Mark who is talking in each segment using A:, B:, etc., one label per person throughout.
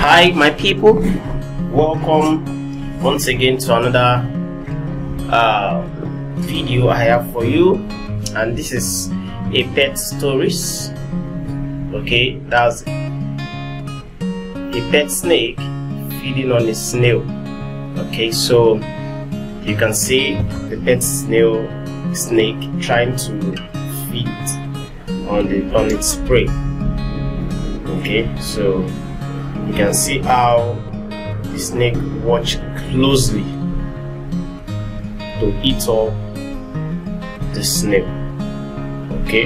A: Hi my people, welcome once again to another video I have for you, and this is a pet stories. Okay, that's a pet snake feeding on a snail. Okay, so you can see the pet snake trying to feed on its prey. Okay, so you can see how the snake watch closely to eat up the snail. Okay,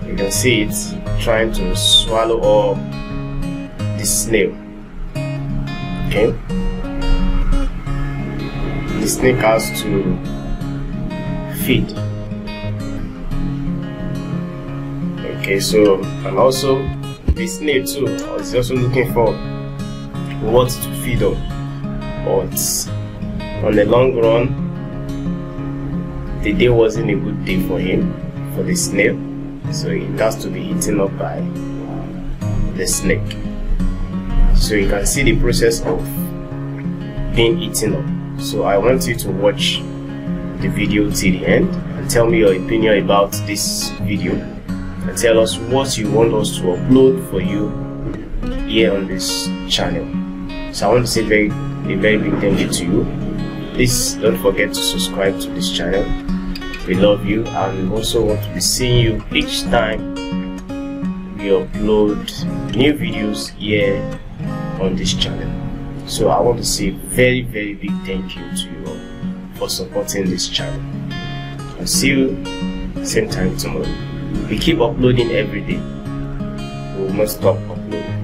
A: you can see it trying to swallow up the snail. Okay, the snake has to feed. Okay, so and also the snail too is also looking for what to feed on, but on the long run the day wasn't a good day for him, for the snail, so it has to be eaten up by the snake. So you can see the process of being eaten up. So I want you to watch the video till the end and tell me your opinion about this video, and tell us what you want us to upload for you here on this channel. So I want to say a very big thank you to you. Please don't forget to subscribe to this channel. We love you, and we also want to be seeing you each time we upload new videos here on this channel. So I want to say very big thank you to you all for supporting this channel. I'll see you same time tomorrow. We keep uploading every day. We will not stop uploading.